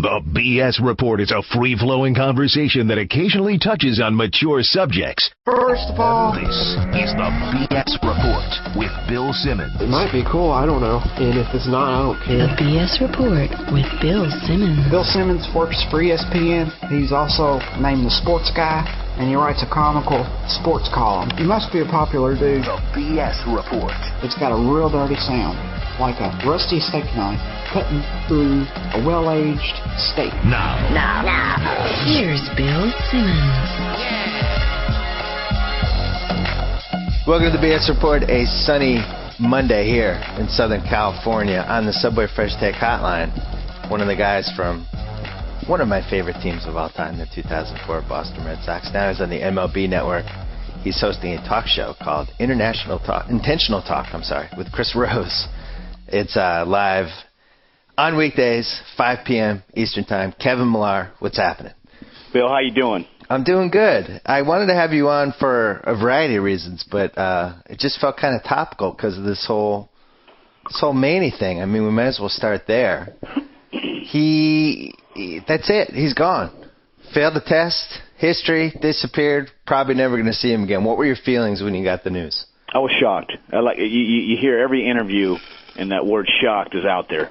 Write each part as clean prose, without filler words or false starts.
The BS Report is a free-flowing conversation that occasionally touches on mature subjects. First of all, this is the BS Report with Bill Simmons. It might be cool, I don't know. And if it's not, I don't care. The BS Report with Bill Simmons. Bill Simmons works for ESPN. He's also named the Sports Guy, and he writes a comical sports column. He must be a popular dude. The BS Report. It's got a real dirty sound, like a rusty steak knife cutting through a well-aged steak. Now. Here's Bill Simmons. Welcome to the BS Report, a sunny Monday here in Southern California on the Subway Fresh Take Hotline. One of the guys from one of my favorite teams of all time, the 2004 Boston Red Sox. Now he's on the MLB Network. He's hosting a talk show called Intentional Talk, with Chris Rose. It's live on weekdays, 5 p.m. Eastern Time. Kevin Millar, what's happening? Bill, how you doing? I'm doing good. I wanted to have you on for a variety of reasons, but it just felt kind of topical because of this whole Manny thing. I mean, we might as well start there. That's it. He's gone. Failed the test. History. Disappeared. Probably never going to see him again. What were your feelings when you got the news? I was shocked. You hear every interview, and that word "shocked" is out there.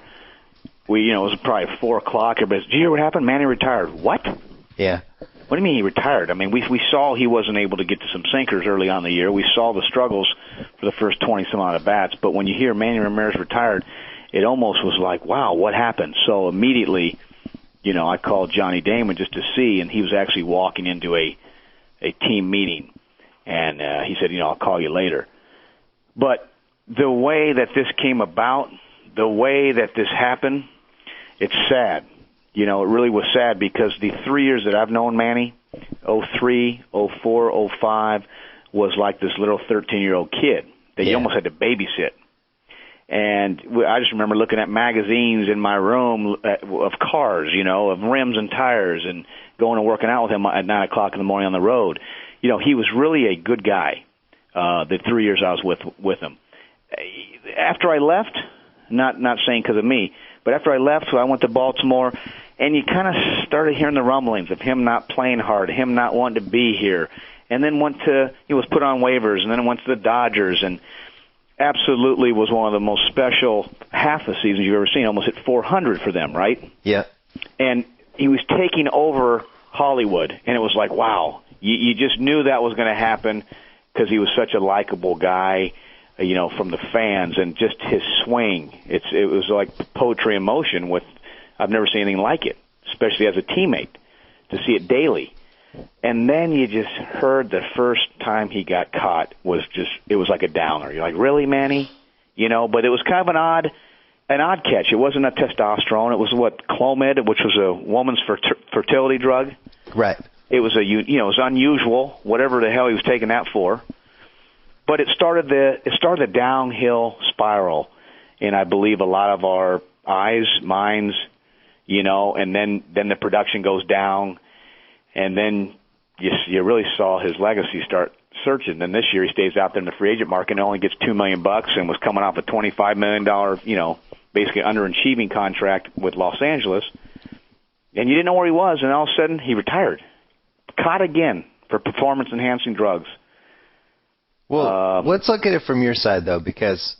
It was probably 4 o'clock. Everybody's, did you hear what happened? Manny retired. What? Yeah. What do you mean he retired? I mean, we saw he wasn't able to get to some sinkers early on in the year. We saw the struggles for the first 20-some-odd at bats. But when you hear Manny Ramirez retired, it almost was like, wow, what happened? So immediately, I called Johnny Damon just to see, and he was actually walking into a team meeting. And he said, I'll call you later. But the way that this came about, the way that this happened, it's sad. It really was sad because the 3 years that I've known Manny, 03, 04, 05, was like this little 13-year-old kid that you almost had to babysit. And I just remember looking at magazines in my room of cars, of rims and tires, and going and working out with him at 9 o'clock in the morning on the road. He was really a good guy the 3 years I was with him. After I left, not saying because of me, but after I left, so I went to Baltimore, and you kind of started hearing the rumblings of him not playing hard, him not wanting to be here, and then he was put on waivers, and then went to the Dodgers, and absolutely was one of the most special half the seasons you've ever seen. Almost hit 400 for them, right? Yeah. And he was taking over Hollywood, and it was like, wow, you just knew that was going to happen because he was such a likable guy. From the fans, and just his swing. It was like poetry in motion. I've never seen anything like it, especially as a teammate, to see it daily. And then you just heard the first time he got caught it was like a downer. You're like, really, Manny? But it was kind of an odd catch. It wasn't a testosterone. It was Clomid, which was a woman's fertility drug. Right. It was it was unusual, whatever the hell he was taking that for. But it started the downhill spiral, and I believe a lot of our minds, and then the production goes down, and then you really saw his legacy start searching. Then this year he stays out there in the free agent market and only gets $2 million and was coming off a $25 million, basically underachieving contract with Los Angeles, and you didn't know where he was, and all of a sudden he retired, caught again for performance-enhancing drugs. Well, let's look at it from your side, though, because,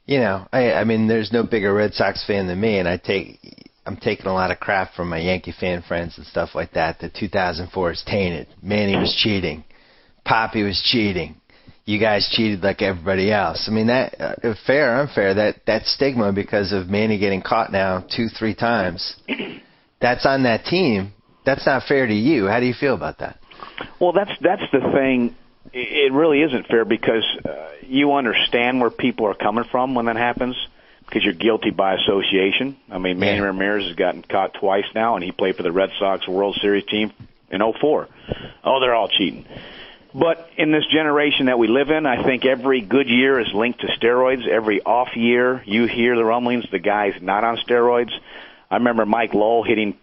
I mean, there's no bigger Red Sox fan than me, and I'm taking a lot of crap from my Yankee fan friends and stuff like that. The 2004 is tainted. Manny was cheating. Poppy was cheating. You guys cheated like everybody else. I mean, that fair or unfair, that stigma because of Manny getting caught now 2-3 times, that's on that team. That's not fair to you. How do you feel about that? Well, that's the thing. It really isn't fair because you understand where people are coming from when that happens because you're guilty by association. I mean, Manny Ramirez has gotten caught twice now, and he played for the Red Sox World Series team in 04. Oh, they're all cheating. But in this generation that we live in, I think every good year is linked to steroids. Every off year, you hear the rumblings, the guy's not on steroids. I remember Mike Lowell hitting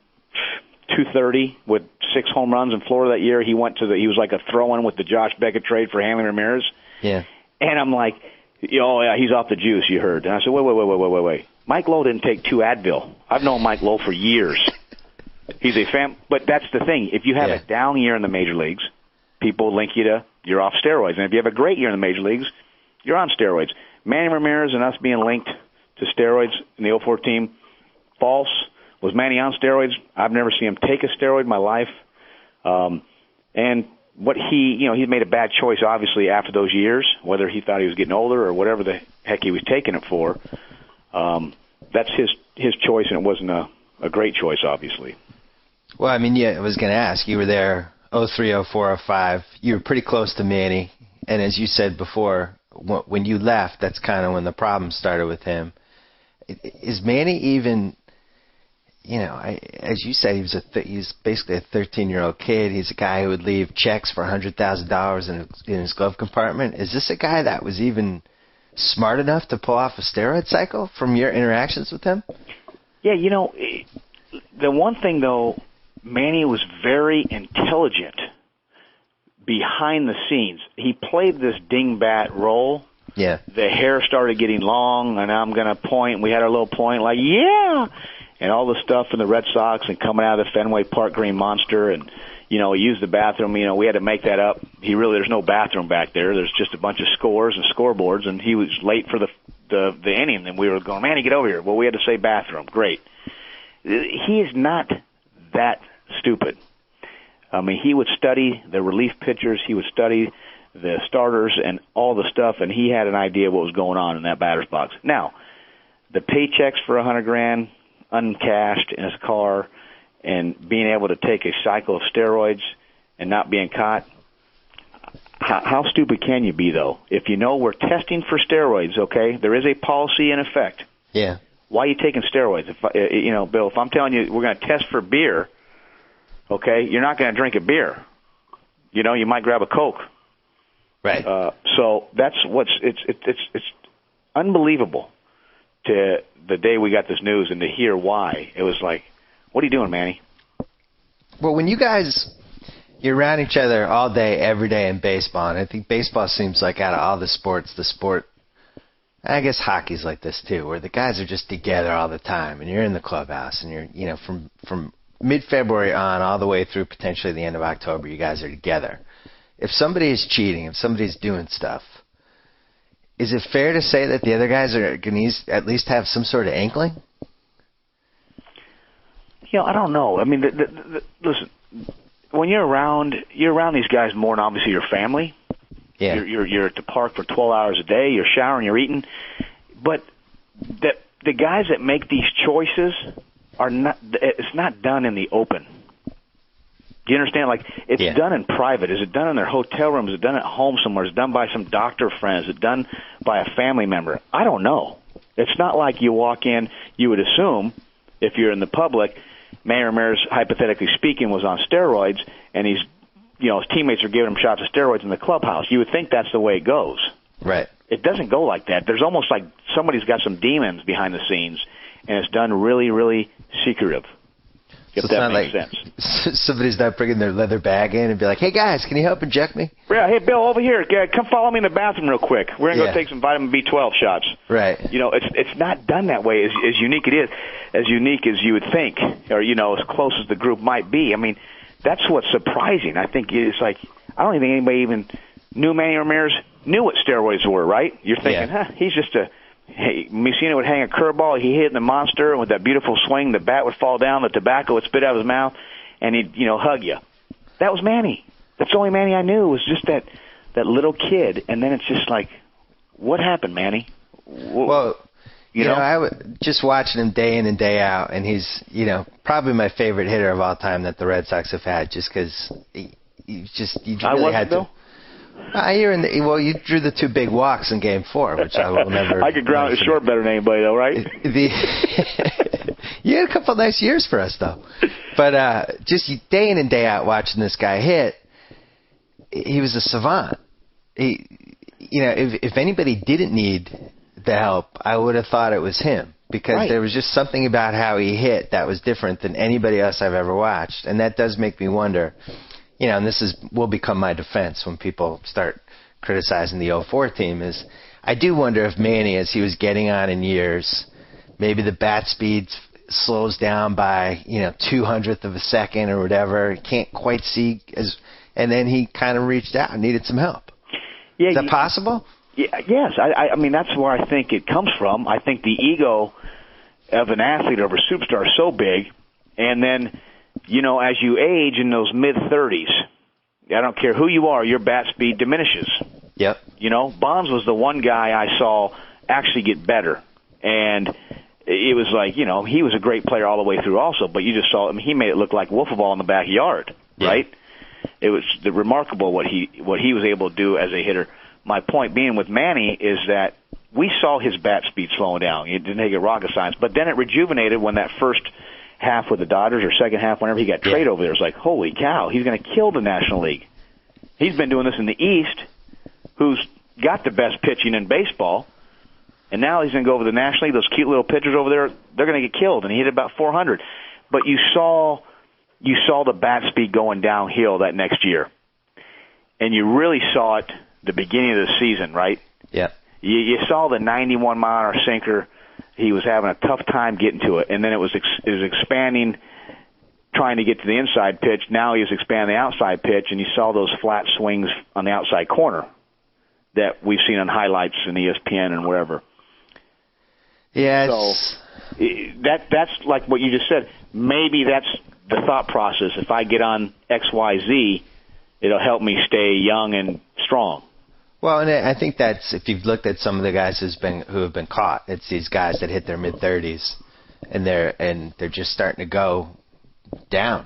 .230 with 6 home runs in Florida that year. He was like a throw-in with the Josh Beckett trade for Manny Ramirez. Yeah. And I'm like, oh yeah, he's off the juice. You heard? And I said, wait. Mike Lowe didn't take 2 Advil. I've known Mike Lowe for years. He's a fan, but that's the thing. If you have a down year in the major leagues, people link you to you're off steroids. And if you have a great year in the major leagues, you're on steroids. Manny Ramirez and us being linked to steroids in the 04 team, false. Was Manny on steroids? I've never seen him take a steroid in my life. And what he made a bad choice, obviously, after those years, whether he thought he was getting older or whatever the heck he was taking it for. That's his choice, and it wasn't a great choice, obviously. Well, I mean, I was going to ask. You were there 03, 04, 05. You were pretty close to Manny. And as you said before, when you left, that's kind of when the problem started with him. Is Manny even, as you said, he's basically a 13-year-old kid. He's a guy who would leave checks for $100,000 in his glove compartment. Is this a guy that was even smart enough to pull off a steroid cycle from your interactions with him? Yeah, the one thing, though, Manny was very intelligent behind the scenes. He played this dingbat role. Yeah. The hair started getting long, and I'm going to point. We had our little point, like, yeah, and all the stuff in the Red Sox and coming out of the Fenway Park Green Monster, and, he used the bathroom. We had to make that up. There's no bathroom back there. There's just a bunch of scores and scoreboards, and he was late for the inning, and we were going, Manny, get over here. Well, we had to say bathroom. Great. He is not that stupid. He would study the relief pitchers. He would study the starters and all the stuff, and he had an idea of what was going on in that batter's box. Now, the paychecks for $100,000 uncashed in his car and being able to take a cycle of steroids and not being caught, how stupid can you be, though? If we're testing for steroids, okay, there is a policy in effect. Yeah. Why are you taking steroids? Bill, if I'm telling you we're going to test for beer, okay, you're not going to drink a beer. You might grab a Coke. Right. So that's it's unbelievable to the day we got this news and to hear why. It was like, what are you doing, Manny? Well, when you're around each other all day, every day in baseball, and I think baseball seems like out of all the sports, I guess hockey's like this too, where the guys are just together all the time, and you're in the clubhouse, and you're, from mid-February on all the way through potentially the end of October, you guys are together. If somebody is cheating, if somebody's doing stuff, is it fair to say that the other guys are going to at least have some sort of inkling? I don't know. Listen, when you're around these guys more than obviously your family. Yeah. You're at the park for 12 hours a day. You're showering, you're eating. But the guys that make these choices are not. It's not done in the open. Do you understand? Like, it's done in private. Is it done in their hotel room? Is it done at home somewhere? Is it done by some doctor friend? Is it done by a family member? I don't know. It's not like you walk in, you would assume, if you're in the public, Manny Ramirez, hypothetically speaking, was on steroids, and his teammates are giving him shots of steroids in the clubhouse. You would think that's the way it goes. Right. It doesn't go like that. There's almost like somebody's got some demons behind the scenes, and it's done really, really secretive. If that makes sense. Somebody's not bringing their leather bag in and be like, hey, guys, can you help inject me? Yeah, hey, Bill, over here. Come follow me in the bathroom real quick. We're going to go take some vitamin B12 shots. Right. It's not done that way, as unique it is, as unique as you would think, or, as close as the group might be. That's what's surprising. I think it's like, I don't even think anybody even knew Manny Ramirez knew what steroids were, right? You're thinking, he's just Hey, Messina would hang a curveball. He hit in the monster, and with that beautiful swing, the bat would fall down, the tobacco would spit out of his mouth, and he'd, hug you. That was Manny. That's the only Manny I knew. Was just that little kid, and then it's just like, what happened, Manny? Well, I was just watching him day in and day out, and he's, probably my favorite hitter of all time that the Red Sox have had, just because you really had to. You drew the 2 big walks in Game 4, which I will never. I could ground it short better than anybody, though, right? You had a couple of nice years for us, though. But just day in and day out watching this guy hit, he was a savant. If anybody didn't need the help, I would have thought it was him, because there was just something about how he hit that was different than anybody else I've ever watched, and that does make me wonder. And this will become my defense when people start criticizing the 04 team, is I do wonder if Manny, as he was getting on in years, maybe the bat speed slows down by 200th of a second or whatever. Can't quite see and then he kind of reached out and needed some help. Yeah, is that possible? Yeah, yes. I mean, that's where I think it comes from. I think the ego of an athlete or of a superstar is so big, and then as you age in those mid-30s, I don't care who you are, your bat speed diminishes. Yep. Bonds was the one guy I saw actually get better, and it was like, he was a great player all the way through also, but you just saw him. He made it look like wiffle ball in the backyard, right? It was remarkable what he was able to do as a hitter. My point being with Manny is that we saw his bat speed slowing down. It didn't take a rocket science, but then it rejuvenated when that first half with the Dodgers or second half whenever he got traded over there. It was like, holy cow, he's going to kill the National League. He's been doing this in the East, who's got the best pitching in baseball, and now he's going to go over to the National League. Those cute little pitchers over there, they're going to get killed, and he hit about 400. But you saw the bat speed going downhill that next year, and you really saw it the beginning of the season, right? Yeah. You saw the 91-mile-an-hour sinker. He was having a tough time getting to it, and then it was expanding, trying to get to the inside pitch. Now he was expanding the outside pitch, and you saw those flat swings on the outside corner that we've seen on highlights in ESPN and wherever. Yeah. So that's like what you just said. Maybe that's the thought process. If I get on XYZ, it'll help me stay young and strong. Well, and I think that's, if you've looked at some of the guys who have been caught, it's these guys that hit their mid-30s, and they're just starting to go down.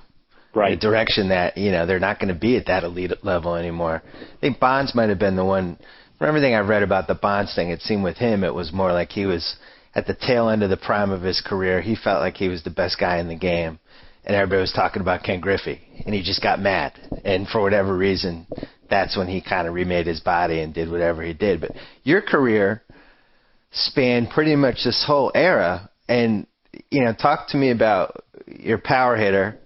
Right. In the direction that, they're not going to be at that elite level anymore. I think Bonds might have been the one. From everything I've read about the Bonds thing, it seemed with him it was more like he was at the tail end of the prime of his career. He felt like he was the best guy in the game, and everybody was talking about Ken Griffey, and he just got mad. And for whatever reason, that's when he kind of remade his body and did whatever he did. But your career spanned pretty much this whole era, and talk to me about your power hitter.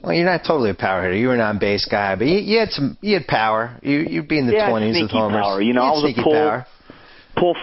Well, you're not totally a power hitter. You were an on-base guy, but you had power. You'd be in the 20s with homers. Power. I was a pull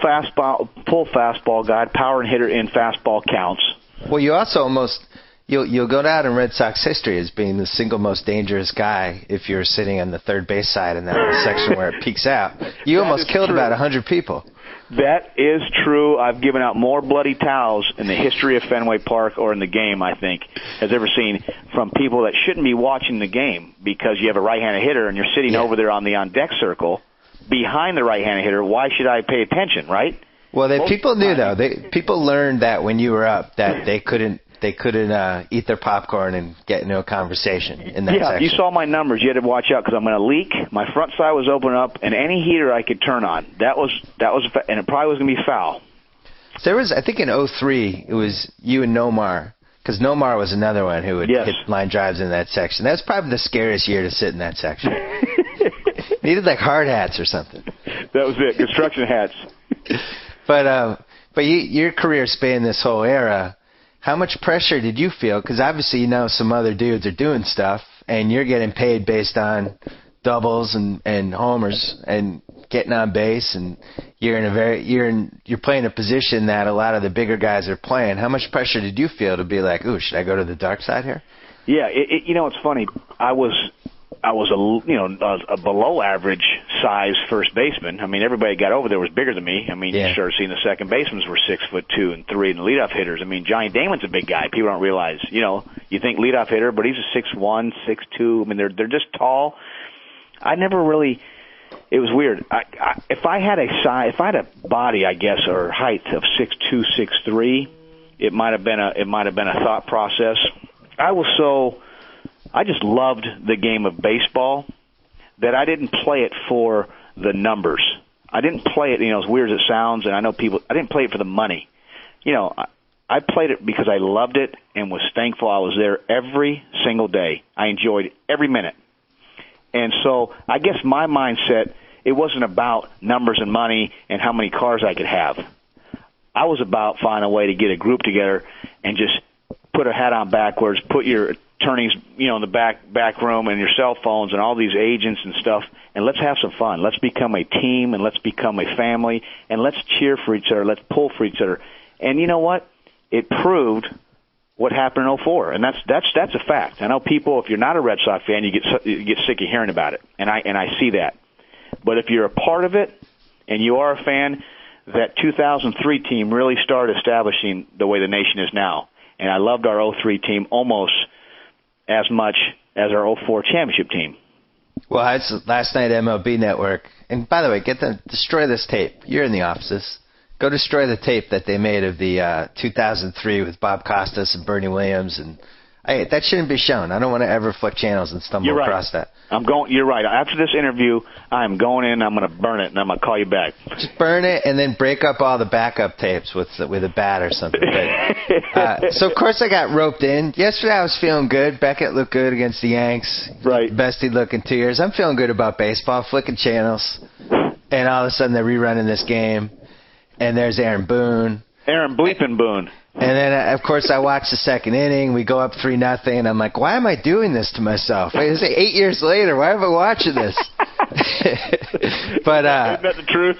fastball guy, power and hitter in fastball counts. Well, you also almost you'll go down in Red Sox history as being the single most dangerous guy if you're sitting on the third base side in that little section where it peaks out. You almost killed about 100 people. That is true. I've given out more bloody towels in the history of Fenway Park or in the game, I think, has ever seen from people that shouldn't be watching the game because you have a right-handed hitter and you're sitting over there on the on-deck circle behind the right-handed hitter. Why should I pay attention, right? Well, people knew, though. People learned that when you were up that they couldn't eat their popcorn and get into a conversation in that section. Yeah, you saw my numbers. You had to watch out because I'm going to leak. My front side was open up, and any heater I could turn on. That was, and it probably was going to be foul. So there was, I think in 2003, it was you and Nomar, because Nomar was another one who would hit line drives in that section. That was probably the scariest year to sit in that section. Needed like hard hats or something. That was it, construction hats. But your career spanned this whole era. How much pressure did you feel? Because obviously some other dudes are doing stuff, and you're getting paid based on doubles and homers and getting on base, and you're playing a position that a lot of the bigger guys are playing. How much pressure did you feel to be like, ooh, should I go to the dark side here? Yeah, it's funny. I was a below average size first baseman. I mean, everybody got over there was bigger than me. I mean, you started seeing the second basemen were 6'2" and 3", and the leadoff hitters. I mean, Johnny Damon's a big guy. People don't realize. You think leadoff hitter, but he's a 6'1", 6'2". I mean, they're just tall. I never really. It was weird. If I had a body, I guess, or height of 6'2", 6'3", it might have been a thought process. I just loved the game of baseball that I didn't play it for the numbers. I didn't play it, as weird as it sounds, and I know people, I didn't play it for the money. I played it because I loved it and was thankful I was there every single day. I enjoyed every minute. And so I guess my mindset, it wasn't about numbers and money and how many cars I could have. I was about finding a way to get a group together and just put a hat on backwards, put your attorneys, in the back room and your cell phones and all these agents and stuff, and let's have some fun. Let's become a team and let's become a family and let's cheer for each other. Let's pull for each other. And you know what? It proved what happened in 04, and that's a fact. I know people, if you're not a Red Sox fan, you get sick of hearing about it, and I see that. But if you're a part of it and you are a fan, that 2003 team really started establishing the way the nation is now. And I loved our 03 team almost as much as our 04 championship team. Well, it's last night MLB Network. And by the way, destroy this tape. You're in the offices. Go destroy the tape that they made of the 2003 with Bob Costas and Bernie Williams, and that shouldn't be shown. I don't want to ever flip channels and stumble across that. You're right. After this interview, I'm going in. I'm going to burn it, and I'm going to call you back. Just burn it, and then break up all the backup tapes with a bat or something. So of course I got roped in. Yesterday I was feeling good. Beckett looked good against the Yanks. Right. Best he'd look in 2 years. I'm feeling good about baseball. Flicking channels, and all of a sudden they're rerunning this game. And there's Aaron Boone. Aaron bleeping Boone. And then, of course, I watch the second inning. We go up 3-0. I'm like, why am I doing this to myself? It's 8 years later. Why am I watching this? But isn't that the truth?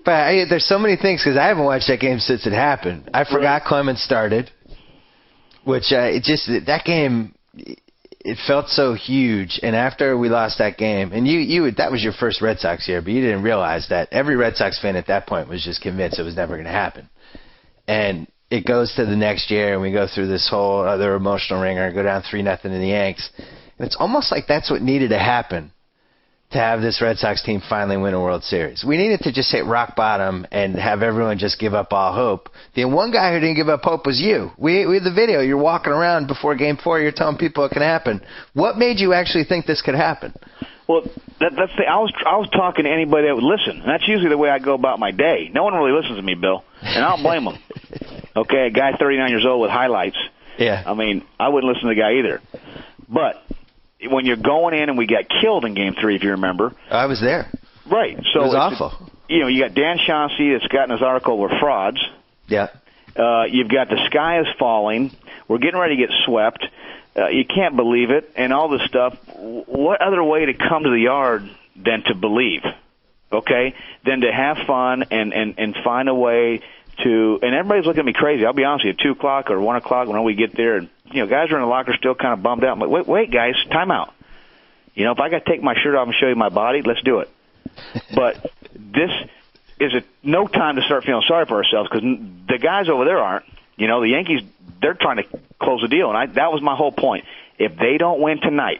But there's so many things because I haven't watched that game since it happened. I forgot Clemens started, which that game, it felt so huge. And after we lost that game, and that was your first Red Sox year, but you didn't realize that every Red Sox fan at that point was just convinced it was never going to happen. And it goes to the next year, and we go through this whole other emotional ringer, go down 3-0 to the Yanks. And it's almost like that's what needed to happen to have this Red Sox team finally win a World Series. We needed to just hit rock bottom and have everyone just give up all hope. The one guy who didn't give up hope was you. We had the video. You're walking around before Game 4. You're telling people it can happen. What made you actually think this could happen? Well, I was talking to anybody that would listen. And that's usually the way I go about my day. No one really listens to me, Bill, and I don't blame them. Okay, a guy 39 years old with highlights. Yeah. I mean, I wouldn't listen to the guy either. But when you're going in and we got killed in Game 3, if you remember. I was there. Right. So it was awful. You got Dan Chauncey that's got in his article, we're frauds. Yeah. You've got the sky is falling. We're getting ready to get swept. You can't believe it, and all this stuff. What other way to come to the yard than to believe, okay? Than to have fun and find a way to – and everybody's looking at me crazy. I'll be honest with you, 2 o'clock or 1 o'clock when we get there, and, guys are in the locker still kind of bummed out. I'm like, wait, guys, time out. If I got to take my shirt off and show you my body, let's do it. But this is no time to start feeling sorry for ourselves because the guys over there aren't. The Yankees, they're trying to close the deal, and that was my whole point. If they don't win tonight,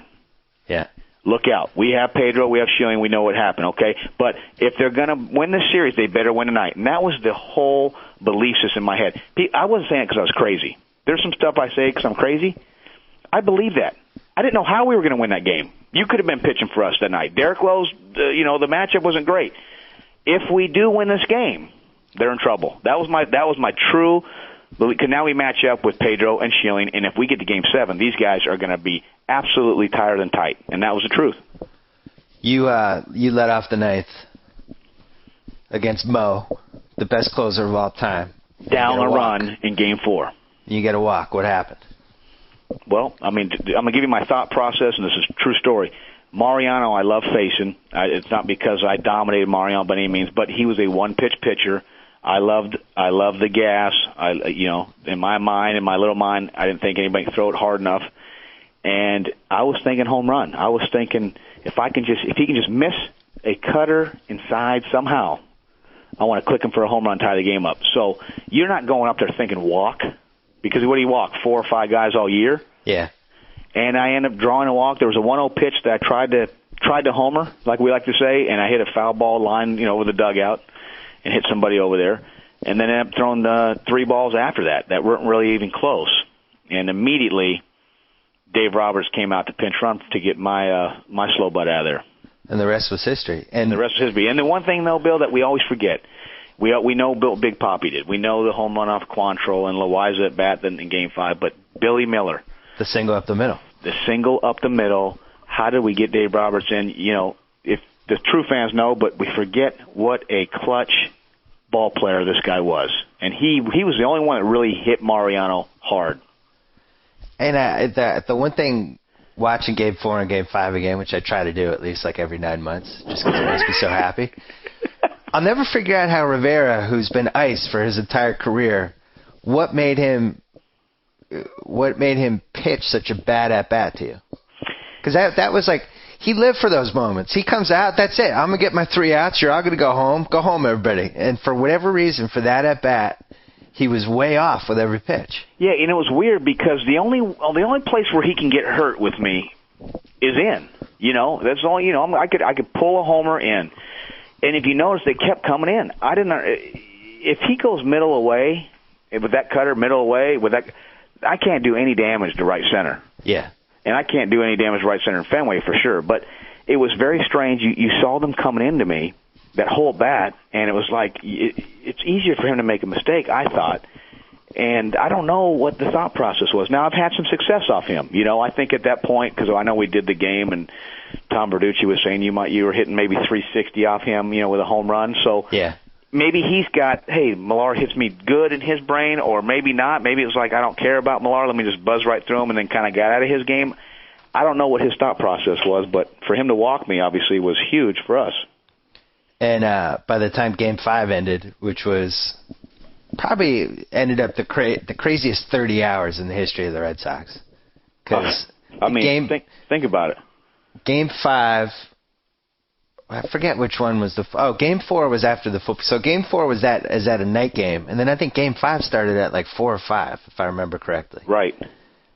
look out. We have Pedro, we have Schilling, we know what happened, okay? But if they're going to win this series, they better win tonight. And that was the whole belief system in my head. I wasn't saying it because I was crazy. There's some stuff I say because I'm crazy. I believe that. I didn't know how we were going to win that game. You could have been pitching for us that night. Derek Lowe's, the matchup wasn't great. If we do win this game, they're in trouble. That was my true. Because now we match up with Pedro and Schilling, and if we get to Game 7, these guys are going to be absolutely tired and tight, and that was the truth. You led off the ninth against Mo, the best closer of all time. Down a run in Game 4. You get a walk. What happened? Well, I'm going to give you my thought process, and this is a true story. Mariano, I love facing. It's not because I dominated Mariano by any means, but he was a one-pitch pitcher. I loved the gas. In my mind, in my little mind, I didn't think anybody could throw it hard enough. And I was thinking home run. I was thinking if he can just miss a cutter inside somehow, I want to click him for a home run, tie the game up. So you're not going up there thinking walk, because what do you walk? 4 or 5 guys all year? Yeah. And I ended up drawing a walk. There was a 1-0 pitch that I tried to homer, like we like to say, and I hit a foul ball line, over the dugout. And hit somebody over there, and then ended up throwing 3 balls after that weren't really even close. And immediately, Dave Roberts came out to pinch run to get my slow butt out of there. And the rest was history. And the rest was history. And the one thing, though, Bill, that we always forget, we know Big Papi did. We know the home run off Quantrill and Loaiza at bat in Game 5, but Billy Miller. The single up the middle. The single up the middle. How did we get Dave Roberts in? If the true fans know, but we forget what a clutch ball player this guy was. And he was the only one that really hit Mariano hard. And the one thing, watching Game 4 and Game 5 again, which I try to do at least like every 9 months, just because it makes me so happy, I'll never figure out how Rivera, who's been iced for his entire career, what made him pitch such a bad at bat to you? Because that was like, he lived for those moments. He comes out, that's it. I'm gonna get my 3 outs. You're all gonna go home. Go home, everybody. And for whatever reason, for that at bat, he was way off with every pitch. Yeah, and it was weird because the only place where he can get hurt with me is in. That's all. I could pull a homer in, and if you notice, they kept coming in. I didn't. If he goes middle away with that cutter, middle away with that, I can't do any damage to right center. Yeah. And I can't do any damage to right center in Fenway for sure. But it was very strange. You saw them coming into me that whole bat, and it was like it's easier for him to make a mistake, I thought. And I don't know what the thought process was. Now, I've had some success off him. I think at that point, because I know we did the game, and Tom Verducci was saying you were hitting maybe 360 off him, with a home run. So yeah. Maybe he's got, hey, Millar hits me good in his brain, or maybe not. Maybe it was like, I don't care about Millar. Let me just buzz right through him, and then kind of got out of his game. I don't know what his thought process was, but for him to walk me, obviously, was huge for us. And by the time Game 5 ended, which was probably ended up the craziest 30 hours in the history of the Red Sox. Because think about it. Game 5, I forget which one was Game 4 was after the football. So Game 4 was at a night game, and then I think Game 5 started at like 4 or 5, if I remember correctly. Right.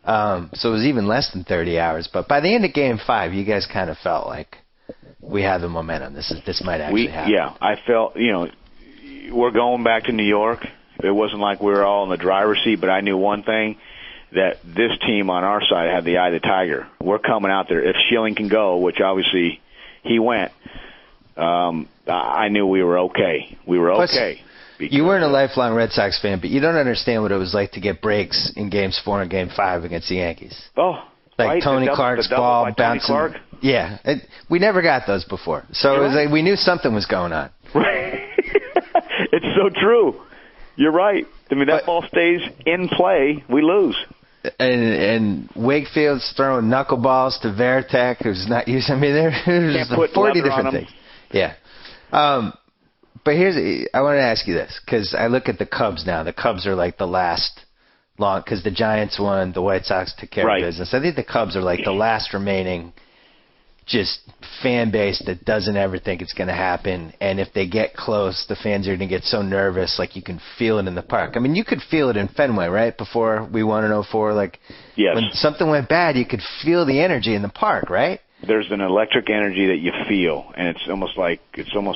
So it was even less than 30 hours. But by the end of Game 5, you guys kind of felt like we have the momentum. This might actually happen. Yeah, I felt, we're going back to New York. It wasn't like we were all in the driver's seat, but I knew one thing, that this team on our side had the eye of the tiger. We're coming out there. If Schilling can go, which obviously he went, I knew we were okay. We were okay. You weren't a lifelong Red Sox fan, but you don't understand what it was like to get breaks in Games 4 and Game 5 against the Yankees. Oh, like right? Tony Clark's ball bouncing. Clark? Yeah, we never got those before, so it was like we knew something was going on. Right. It's so true. You're right. I mean, that ball stays in play, we lose. And Wakefield's throwing knuckleballs to Veritek, who's not using. I mean, there's 40 different things. Yeah. But I want to ask you this, because I look at the Cubs now. The Cubs are like the last long, because the Giants won, the White Sox took care of business. I think the Cubs are like the last remaining just fan base that doesn't ever think it's going to happen. And if they get close, the fans are going to get so nervous, like you can feel it in the park. I mean, you could feel it in Fenway, right? Before we won in 04, like when something went bad, you could feel the energy in the park, right? There's an electric energy that you feel, and it's almost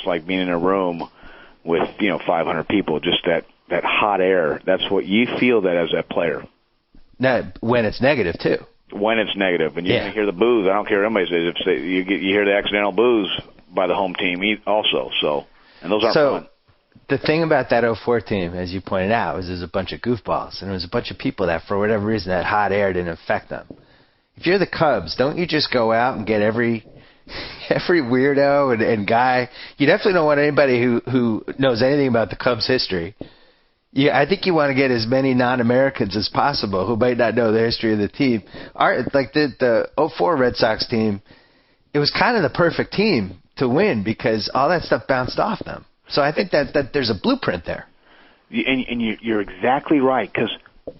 like being in a room with 500 people. Just that hot air. That's what you feel that as a player. Now, when it's negative too. When it's negative, and you're going to hear the boos. I don't care what anybody says. If you hear the accidental boos by the home team also. So, and those aren't fun. The thing about that 04 team, as you pointed out, was there's a bunch of goofballs, and there was a bunch of people that, for whatever reason, that hot air didn't affect them. If you're the Cubs, don't you just go out and get every weirdo and guy? You definitely don't want anybody who knows anything about the Cubs' history. I think you want to get as many non-Americans as possible who might not know the history of the team. The 04 Red Sox team, it was kind of the perfect team to win because all that stuff bounced off them. So I think that there's a blueprint there. And you're exactly right, because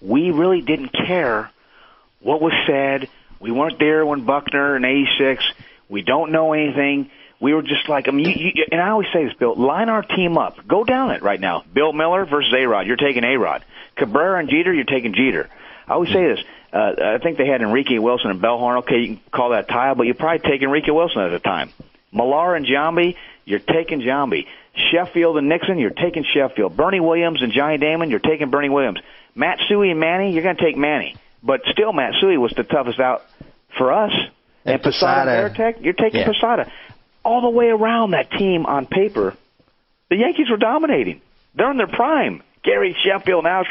we really didn't care what was said. We weren't there when Buckner in '86. We don't know anything. We were just like, and I always say this, Bill, line our team up. Go down it right now. Bill Miller versus A-Rod. You're taking A-Rod. Cabrera and Jeter, you're taking Jeter. I always say this. I think they had Enrique Wilson and Bellhorn. Okay, you can call that tie, but you're probably taking Enrique Wilson at the time. Millar and Giambi, you're taking Giambi. Sheffield and Nixon, you're taking Sheffield. Bernie Williams and Johnny Damon, you're taking Bernie Williams. Matt Suey and Manny, you're going to take Manny. But still, Matt Suey was the toughest out for us. And Posada and Veritek, you're taking Posada. All the way around that team on paper, the Yankees were dominating. They're in their prime. Gary Sheffield now,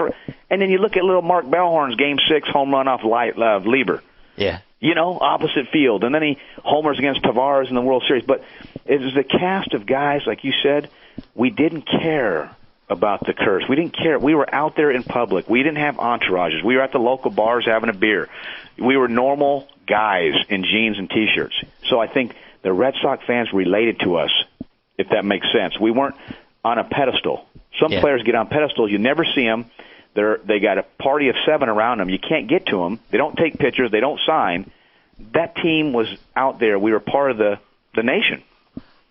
and then you look at little Mark Bellhorn's Game 6 home run off Lieber. Yeah. Opposite field. And then he homers against Tavares in the World Series. But it was a cast of guys, like you said, we didn't care about the curse. We didn't care. We were out there in public. We didn't have entourages. We were at the local bars having a beer. We were normal guys in jeans and T-shirts. So I think the Red Sox fans related to us, if that makes sense. We weren't on a pedestal. Some players get on pedestals. You never see them. They got a party of 7 around them. You can't get to them. They don't take pictures. They don't sign. That team was out there. We were part of the nation.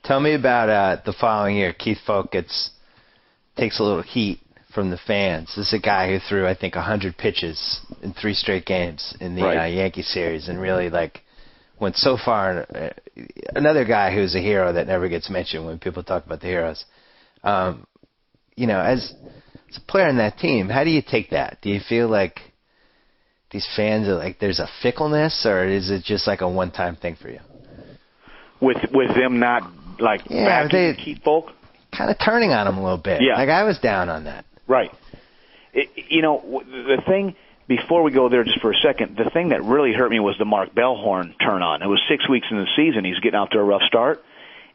Tell me about the following year. Keith Folk takes a little heat from the fans. This is a guy who threw, I think, 100 pitches in 3 straight games in the Yankee series, and really went so far. Another guy who's a hero that never gets mentioned when people talk about the heroes. As a player in that team, how do you take that? Do you feel like these fans are there's a fickleness, or is it just a one-time thing for you? With them not backing Keith Folk? Kind of turning on him a little bit. Yeah. I was down on that. Right. The thing, before we go there just for a second, the thing that really hurt me was the Mark Bellhorn turn on. It was 6 weeks into the season. He's getting out to a rough start,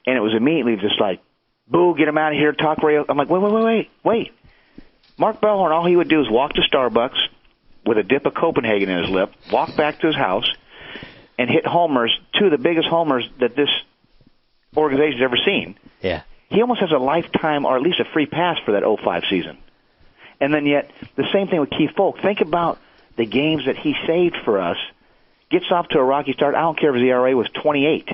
and it was immediately just boo, get him out of here, talk radio. I'm like, wait. Mark Bellhorn, all he would do is walk to Starbucks with a dip of Copenhagen in his lip, walk back to his house, and hit homers, 2 of the biggest homers that this organization's ever seen. Yeah. He almost has a lifetime or at least a free pass for that 05 season. And then yet, the same thing with Keith Folk. Think about the games that he saved for us. Gets off to a rocky start. I don't care if his ERA was 28.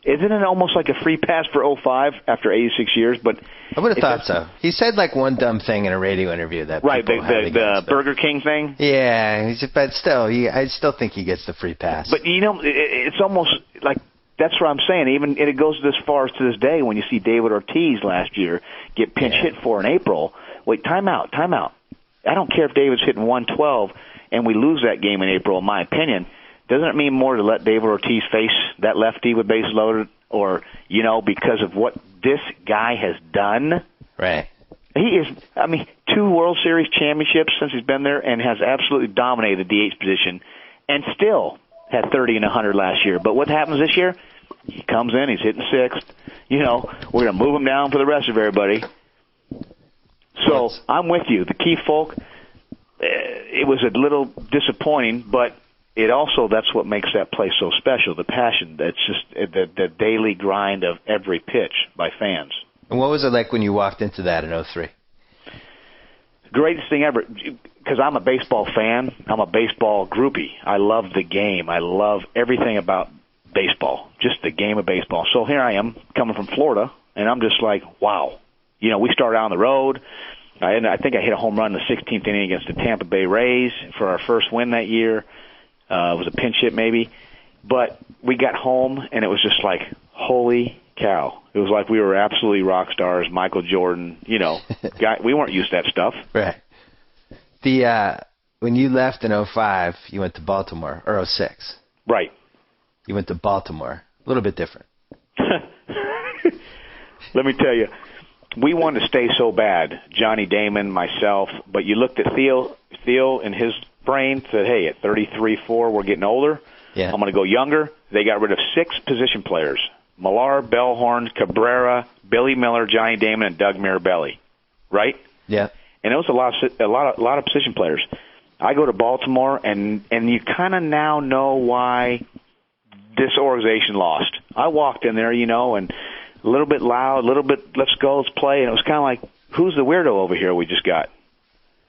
Isn't it almost like a free pass for 05 after 86 years? But I would have thought so. He said one dumb thing in a radio interview that the Burger King thing. Yeah, but still, I still think he gets the free pass. But it's almost like that's what I'm saying. Even it goes this far as to this day when you see David Ortiz last year get pinch hit for in April. Wait, time out. I don't care if David's hitting 112 and we lose that game in April. In my opinion, doesn't it mean more to let David Ortiz face that lefty with bases loaded, or because of what this guy has done? Right. He is. 2 World Series championships since he's been there, and has absolutely dominated the DH position, and still had 30 and 100 last year. But what happens this year? He comes in, he's hitting 6th. We're going to move him down for the rest of everybody. So I'm with you. The Keith Folk, it was a little disappointing, but it also, that's what makes that place so special, the passion. That's just the daily grind of every pitch by fans. And what was it like when you walked into that in 03? Greatest thing ever, because I'm a baseball fan. I'm a baseball groupie. I love the game. I love everything about baseball, just the game of baseball. So here I am coming from Florida, and I'm just like, wow. We started out on the road. I think I hit a home run in the 16th inning against the Tampa Bay Rays for our first win that year. It was a pinch hit maybe. But we got home, and it was just like, holy cow. It was like we were absolutely rock stars, Michael Jordan, we weren't used to that stuff. Right. When you left in 05, you went to Baltimore, or 06. Right. You went to Baltimore. A little bit different. Let me tell you, we wanted to stay so bad, Johnny Damon, myself, but you looked at Theo in his brain, said, hey, at 33-4, we're getting older. Yeah. I'm going to go younger. They got rid of 6 position players: Millar, Bellhorn, Cabrera, Billy Miller, Johnny Damon, and Doug Mirabelli. Right? Yeah. And it was a lot of position players. I go to Baltimore, and you kind of now know why this organization lost. I walked in there, and a little bit loud, a little bit, let's go, let's play, and it was kind of like, who's the weirdo over here we just got?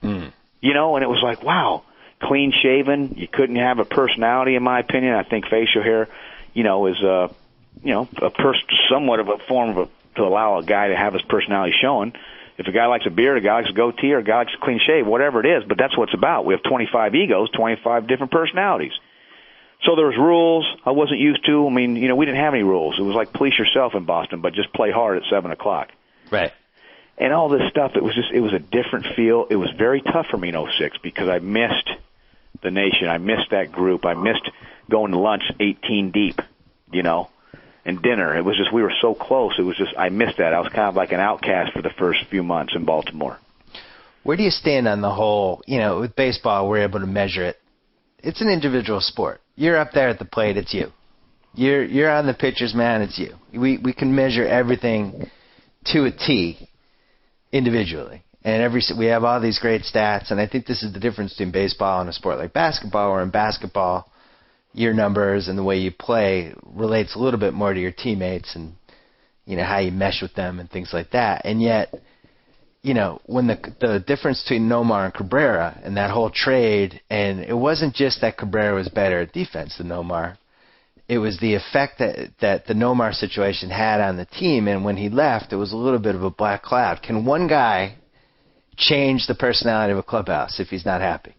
And it was like, wow, clean shaven. You couldn't have a personality, in my opinion. I think facial hair, is somewhat of a form to allow a guy to have his personality shown. If a guy likes a beard, a guy likes a goatee, or a guy likes a clean shave, whatever it is, but that's what it's about. We have 25 egos, 25 different personalities. So there was rules I wasn't used to. We didn't have any rules. It was like police yourself in Boston, but just play hard at 7 o'clock. Right. And all this stuff, it was a different feel. It was very tough for me in 06 because I missed the nation. I missed that group. I missed going to lunch 18 deep, and dinner. It was just, we were so close. It was just, I missed that. I was kind of like an outcast for the first few months in Baltimore. Where do you stand on the whole, with baseball, we're able to measure it. It's an individual sport. You're up there at the plate, it's you. You're on the pitcher's mound, it's you. We can measure everything to a T individually. And we have all these great stats, and I think this is the difference between baseball and a sport like basketball, where in basketball, your numbers and the way you play relates a little bit more to your teammates and, how you mesh with them and things like that. And yet, when the difference between Nomar and Cabrera and that whole trade, and it wasn't just that Cabrera was better at defense than Nomar. It was the effect that the Nomar situation had on the team, and when he left, it was a little bit of a black cloud. Can one guy change the personality of a clubhouse if he's not happy?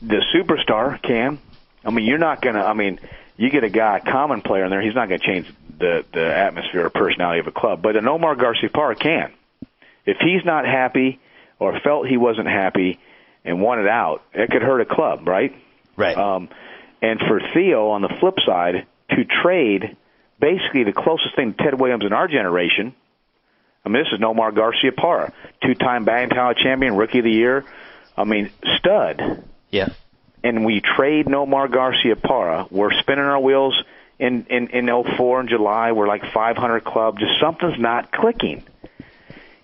The superstar can. I mean, you're not going to – I mean, you get a guy, a common player in there, he's not going to change the atmosphere or personality of a club. But an Omar Garciaparra can. If he's not happy or felt he wasn't happy and wanted out, it could hurt a club, right? Right. And for Theo, on the flip side, to trade basically the closest thing to Ted Williams in our generation, I mean, this is Nomar Garciaparra, 2-time batting title champion, rookie of the year. I mean, stud. Yeah. And we trade Nomar Garciaparra. We're spinning our wheels in 04 in July. We're like 500 club. Just something's not clicking.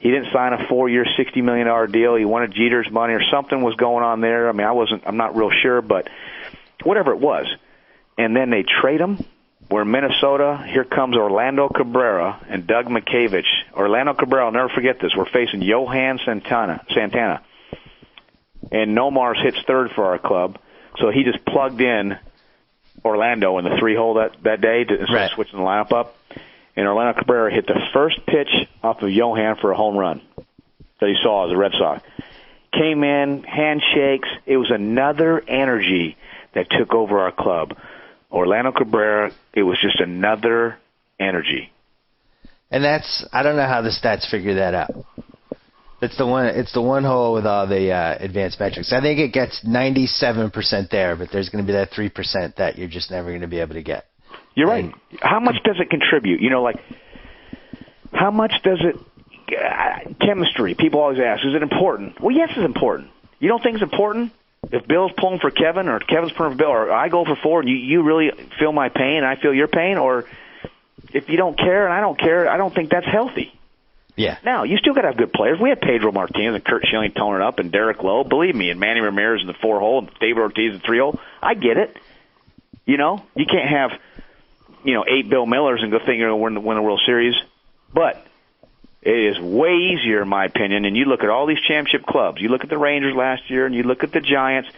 He didn't sign a 4-year, $60 million deal. He wanted Jeter's money or something was going on there. I mean, I'm not real sure, but whatever it was. And then they trade him. We're in Minnesota. Here comes Orlando Cabrera and Doug McCavich. Orlando Cabrera, I'll never forget this. We're facing Johan Santana. And Nomar hits third for our club. So he just plugged in Orlando in the 3-hole that day to right. switching the lineup up. And Orlando Cabrera hit the first pitch off of Johan for a home run that he saw as a Red Sox. Came in, handshakes. It was another energy that took over our club. Orlando Cabrera, it was just another energy. And I don't know how the stats figure that out. It's the one hole with all the advanced metrics. I think it gets 97% there, but there's going to be that 3% that you're just never going to be able to get. You're right. How much does it contribute? How much does it chemistry? People always ask, is it important? Well, yes, it's important. You don't think it's important? If Bill's pulling for Kevin or Kevin's pulling for Bill or I go for 4 and you really feel my pain and I feel your pain, or if you don't care and I don't care, I don't think that's healthy. Yeah. Now, you still got to have good players. We had Pedro Martinez and Kurt Schilling toning up and Derek Lowe, believe me, and Manny Ramirez in the 4-hole and David Ortiz in the 3-hole. I get it. You can't have 8 Bill Millers and go think you're going to win the World Series. But it is way easier, in my opinion, and you look at all these championship clubs. You look at the Rangers last year, and you look at the Giants.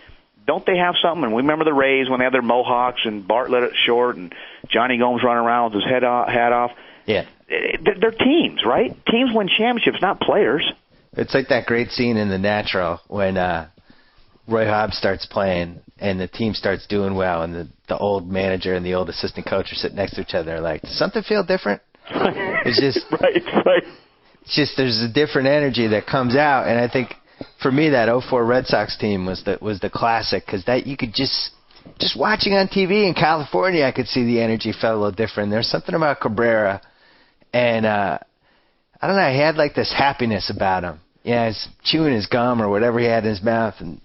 Don't they have something? And we remember the Rays when they had their Mohawks and Bartlett at short and Johnny Gomes running around with his hat off. Yeah. They're teams, right? Teams win championships, not players. It's like that great scene in The Natural when Roy Hobbs starts playing and the team starts doing well, and the old manager and the old assistant coach are sitting next to each other. They're like, does something feel different? It's just right. It's just there's a different energy that comes out, and I think for me that 04 Red Sox team was the classic, because that you could just watching on TV in California, I could see the energy felt a little different. There's something about Cabrera, and I don't know, he had like this happiness about him. Yeah, he's chewing his gum or whatever he had in his mouth, and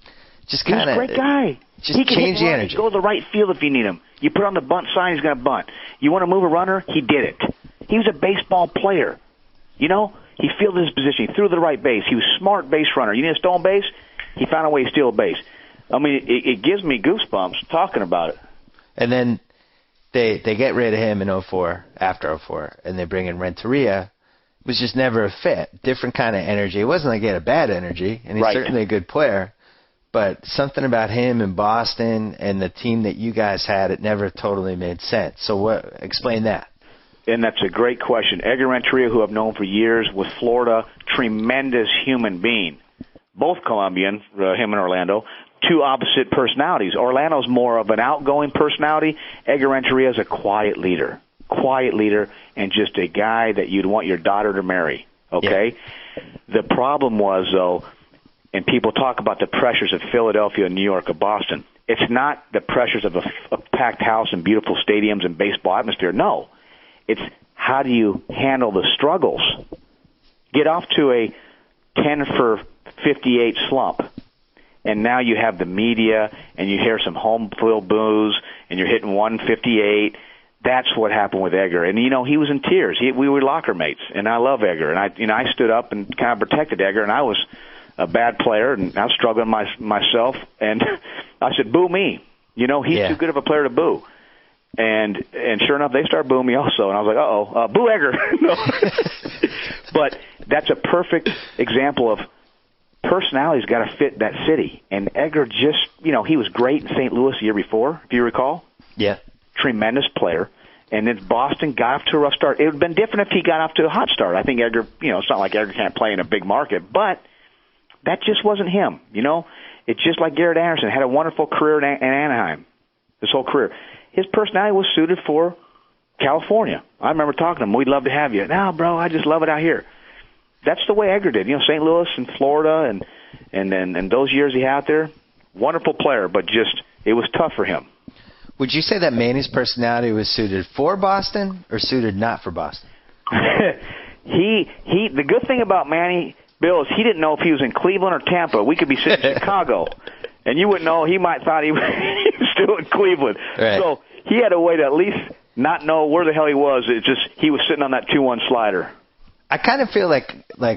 just kind of he's a great guy. Just he can change the energy. Go to the right field if you need him. You put on the bunt sign, he's going to bunt. You want to move a runner, he did it. He was a baseball player. He fielded his position. He threw the right base. He was a smart base runner. You need a stolen base? He found a way to steal a base. I mean, it gives me goosebumps talking about it. And then they get rid of him in 04, after 04, and they bring in Renteria. It was just never a fit. Different kind of energy. It wasn't like he had a bad energy, and he's certainly a good player. But something about him in Boston and the team that you guys had, it never totally made sense. So explain that. And that's a great question. Edgar Renteria, who I've known for years with Florida, tremendous human being. Both Colombian, him and Orlando, two opposite personalities. Orlando's more of an outgoing personality. Edgar Renteria is a quiet leader, and just a guy that you'd want your daughter to marry, okay? Yeah. The problem was, though, and people talk about the pressures of Philadelphia, New York, or Boston. It's not the pressures of a packed house and beautiful stadiums and baseball atmosphere. No. It's how do you handle the struggles? Get off to a 10 for 58 slump, and now you have the media, and you hear some home field boos, and you're hitting 158. That's what happened with Edgar. And, he was in tears. We were locker mates, and I love Edgar. And I stood up and kind of protected Edgar, and I was a bad player, and I was struggling myself. And I said, boo me. He's too good of a player to boo. And sure enough, they started booing me also, and I was like, boo Edgar. But that's a perfect example of personality's got to fit that city. And Edgar just, he was great in St. Louis the year before, if you recall. Yeah. Tremendous player. And then Boston got off to a rough start. It would have been different if he got off to a hot start. I think Edgar, it's not like Edgar can't play in a big market, but that just wasn't him, It's just like Garrett Anderson, had a wonderful career in Anaheim, his whole career. His personality was suited for California. I remember talking to him, we'd love to have you. No, bro, I just love it out here. That's the way Edgar did. St. Louis and Florida and those years he had there, wonderful player, but just it was tough for him. Would you say that Manny's personality was suited for Boston or suited not for Boston? The good thing about Manny, Bill, is he didn't know if he was in Cleveland or Tampa. We could be sitting in Chicago, and you wouldn't know. He might thought he was still in Cleveland. Right. So he had a way to at least not know where the hell he was. It's just he was sitting on that 2-1 slider. I kind of feel like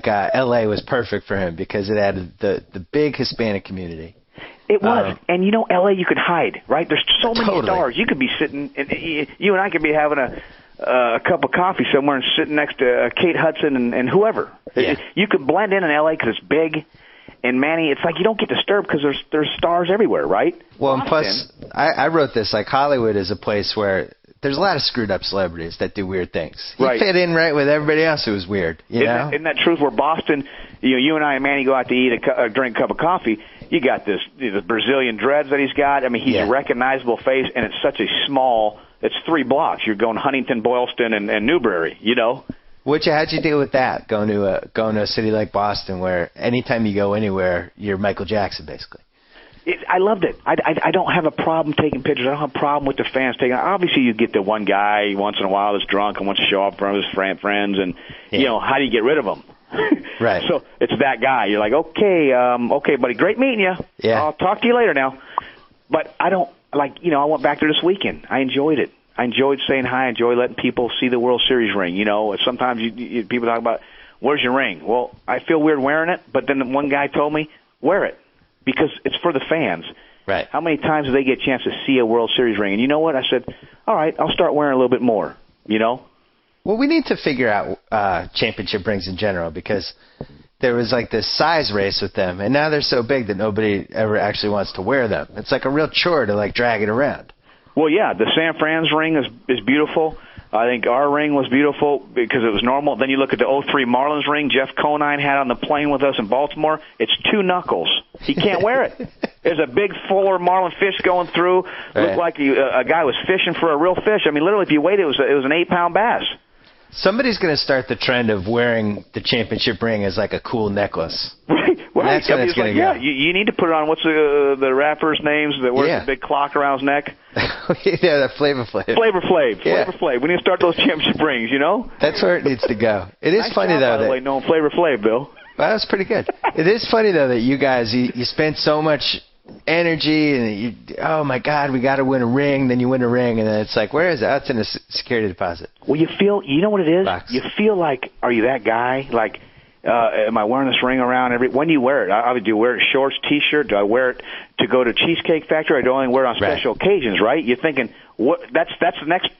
L.A. was perfect for him because it added the big Hispanic community. It was. And L.A. you could hide, right? There's so many stars. You could be sitting, and you and I could be having a cup of coffee somewhere and sitting next to Kate Hudson and whoever. Yeah. You could blend in L.A. because it's big. And Manny, it's like you don't get disturbed because there's stars everywhere, right? Well, and plus, I wrote this, like Hollywood is a place where there's a lot of screwed up celebrities that do weird things. He fit in right with everybody else who was weird, Isn't that truth? Where Boston, you and I and Manny go out to eat drink a cup of coffee. You got this Brazilian dreads that he's got. I mean, he's a recognizable face, and it's such a small. It's 3 blocks. You're going Huntington, Boylston, and Newberry. How'd you deal with that? Going to a city like Boston, where anytime you go anywhere, you're Michael Jackson, basically. I loved it. I don't have a problem taking pictures. I don't have a problem with the fans taking. Obviously, you get the one guy once in a while that's drunk and wants to show up in front of his friends, and how do you get rid of him? Right. So it's that guy. You're like, okay, buddy, great meeting you. Yeah. I'll talk to you later now. But I don't I went back there this weekend. I enjoyed it. I enjoyed saying hi. I enjoyed letting people see the World Series ring. Sometimes people talk about, where's your ring? Well, I feel weird wearing it, but then one guy told me, wear it, because it's for the fans. Right. How many times do they get a chance to see a World Series ring? And you know what? I said, all right, I'll start wearing a little bit more, Well, we need to figure out championship rings in general, because there was like this size race with them, and now they're so big that nobody ever actually wants to wear them. It's like a real chore to drag it around. Well, yeah, the San Fran's ring is beautiful. I think our ring was beautiful because it was normal. Then you look at the 03 Marlins ring Jeff Conine had on the plane with us in Baltimore. It's 2 knuckles. He can't wear it. There's a big fuller marlin fish going through. Looked like a guy was fishing for a real fish. I mean, literally, if you weighed it, it was an 8-pound bass. Somebody's going to start the trend of wearing the championship ring as like a cool necklace. Right. That's when it's going to go. Yeah, you need to put it on. What's the rapper's names that wears the big clock around his neck? Yeah, that Flavor Flav. Flavor Flav. We need to start those championship rings, That's where it needs to go. It is funny, though. By the way, knowing Flavor Flav, Bill. Well, that's pretty good. It is funny, though, that you guys, you spent so much energy, and oh my God, we got to win a ring. Then you win a ring, and then it's like, where is it? Oh, it's in a security deposit. Well, you know what it is? Box. You feel like, are you that guy? Like, am I wearing this ring around when do you wear it? Do you wear it shorts, T-shirt? Do I wear it to go to Cheesecake Factory? Or do I only wear it on special occasions? Right? You're thinking, what? That's the next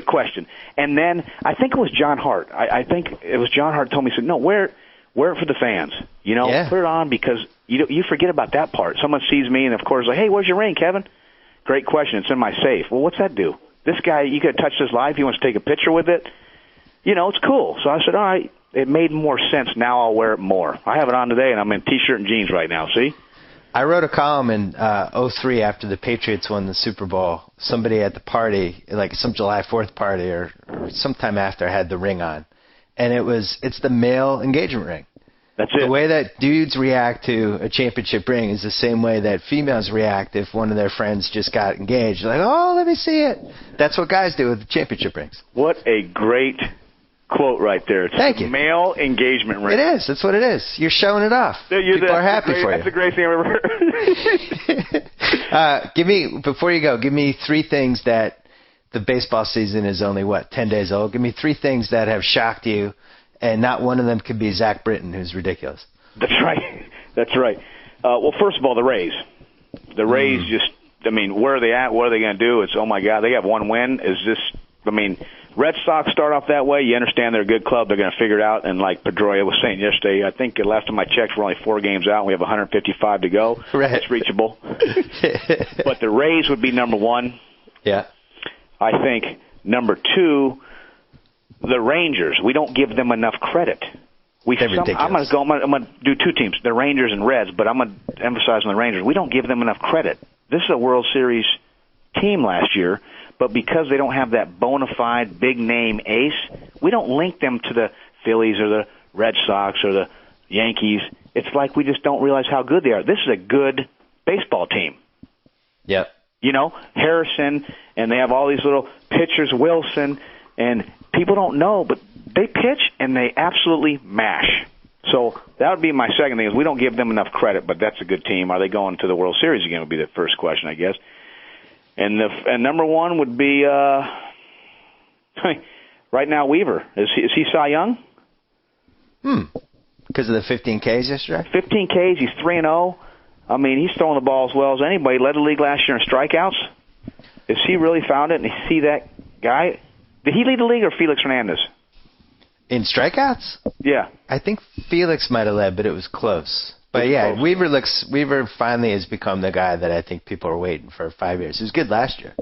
question. And then I think it was John Hart. I think it was John Hart told me, he said, no, wear it for the fans. Put it on because you forget about that part. Someone sees me and of course like, hey, where's your ring, Kevin? Great question. It's in my safe. Well, what's that do? This guy, you could touch his life. He wants to take a picture with it. It's cool. So I said, all right. It made more sense. Now I'll wear it more. I have it on today, and I'm in T-shirt and jeans right now, see? I wrote a column in 03 after the Patriots won the Super Bowl. Somebody at the party, like some July 4th party or sometime after, had the ring on. And it's the male engagement ring. That's it. The way that dudes react to a championship ring is the same way that females react if one of their friends just got engaged. Like, oh, let me see it. That's what guys do with the championship rings. What a great quote right there. It's Thank you. Male engagement ring. It is. That's what it is. You're showing it off. People are happy for you. That's the greatest thing I've ever heard. Before you go, give me 3 things that the baseball season is only, 10 days old. Give me 3 things that have shocked you, and not one of them could be Zach Britton, who's ridiculous. That's right. Well, first of all, the Rays. The Rays where are they at? What are they going to do? It's, oh, my God, they have one win. I mean, Red Sox start off that way. You understand they're a good club. They're going to figure it out. And like Pedroia was saying yesterday, I think last time I checked, we're only 4 games out. And we have 155 to go. Right. It's reachable. But the Rays would be number 1. Yeah. I think number 2, the Rangers. We don't give them enough credit. I'm going to do 2 teams, the Rangers and Reds, but I'm going to emphasize on the Rangers. We don't give them enough credit. This is a World Series team last year, but because they don't have that bona fide big-name ace, we don't link them to the Phillies or the Red Sox or the Yankees. It's like we just don't realize how good they are. This is a good baseball team. Yep. You know, Harrison, and they have all these little pitchers, Wilson, and people don't know, but they pitch and they absolutely mash. So that would be my second thing, is we don't give them enough credit, but that's a good team. Are they going to the World Series again would be the first question, I guess. And number 1 would be right now Weaver. Is he Cy Young? Because of the 15 Ks yesterday? 15 Ks, he's 3-0. I mean, he's throwing the ball as well as anybody. Led the league last year in strikeouts. Has he really found it? And you see that guy? Did he lead the league or Felix Hernandez? In strikeouts? Yeah. I think Felix might have led, but it was close. But yeah, Weaver finally has become the guy that I think people are waiting for 5 years. He was good last year.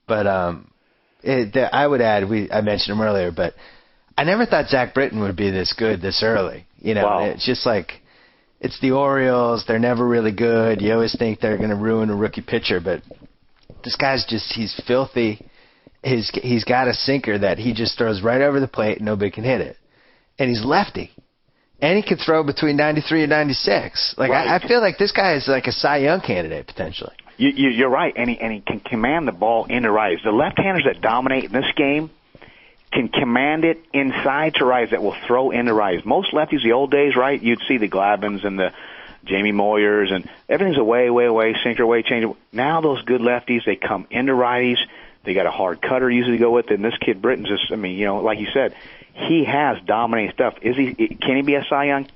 But I would add, I mentioned him earlier, but I never thought Zach Britton would be this good this early. You know, wow. It's just like, it's the Orioles. They're never really good. You always think they're going to ruin a rookie pitcher, but this guy's he's filthy. He's got a sinker that he just throws right over the plate and nobody can hit it. And he's lefty. And he can throw between 93 and 96. Like, right. I feel like this guy is like a Cy Young candidate, potentially. You're right, and he can command the ball into righties. The left-handers that dominate in this game can command it inside to righties that will throw into righties. Most lefties, the old days, right, you'd see the Glavins and the Jamie Moyers, and everything's away, sinker away, change away. Now those good lefties, they come into righties. They got a hard cutter usually to go with it, and this kid Britton's just, I mean, you know, like you said, he has dominating stuff. Can he be a Cy Young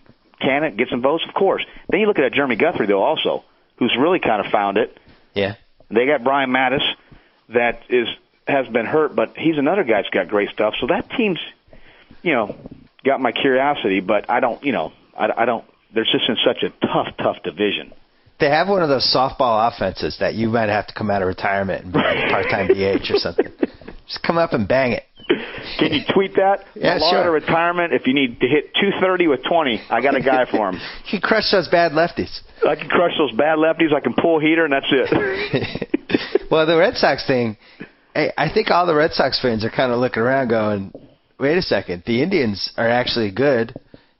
candidate? Get some votes? Of course. Then you look at Jeremy Guthrie, though, also, who's really kind of found it. Yeah. They got Brian Mattis that has been hurt, but he's another guy that's got great stuff. So that team's, you know, got my curiosity, but I don't, they're just in such a tough division. They have one of those softball offenses that you might have to come out of retirement and be like part-time DH or something. Just come up and bang it. Can you tweet that? Yeah, sure. Out of retirement, if you need to hit 230 with 20, I got a guy for him. He can crush those bad lefties. I can crush those bad lefties. I can pull heater, and that's it. Well, the Red Sox thing, I think all the Red Sox fans are kind of looking around going, wait a second, the Indians are actually good,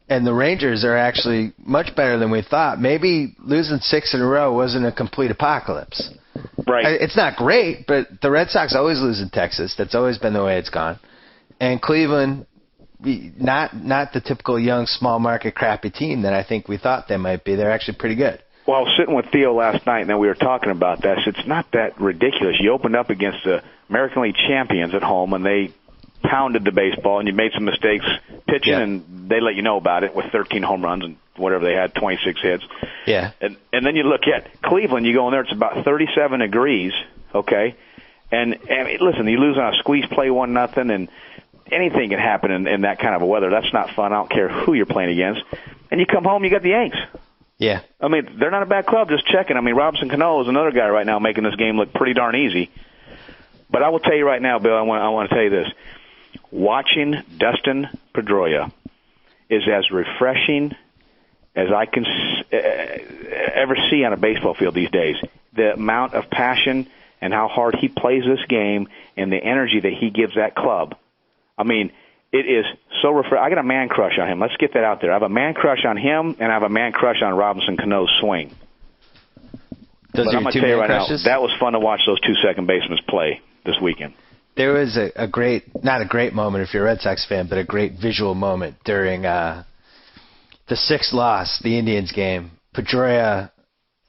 and the Rangers are actually much better than we thought. Maybe losing 6 in a row wasn't a complete apocalypse. Right. It's not great, but the Red Sox always lose in Texas. That's always been the way it's gone. And Cleveland, not the typical young, small market, crappy team that I think we thought they might be. They're actually pretty good. Well, I was sitting with Theo last night, and then we were talking about that. So it's not that ridiculous. You opened up against the American League champions at home, and they pounded the baseball, and you made some mistakes pitching, and they let you know about it with 13 home runs and whatever they had, 26 hits. Yeah. And then you look at Cleveland, you go in there, it's about 37 degrees, okay? And listen, you lose on a squeeze play 1-0, and anything can happen in that kind of a weather. That's not fun. I don't care who you're playing against. And you come home, you got the Yanks. Yeah. I mean, they're not a bad club, just checking. I mean, Robinson Cano is another guy right now making this game look pretty darn easy. But I will tell you right now, Bill, I want to tell you this. Watching Dustin Pedroia is as refreshing as I can ever see on a baseball field these days. The amount of passion and how hard he plays this game and the energy that he gives that club. I mean, it is so refreshing. I got a man crush on him. Let's get that out there. I have a man crush on him, and I have a man crush on Robinson Cano's swing. Those but are I'm going two to tell you man right crushes? now, that was fun to watch those 2 second basemen play this weekend. There was a great, not a great moment if you're a Red Sox fan, but a great visual moment during the 6th loss, the Indians game. Pedroia, I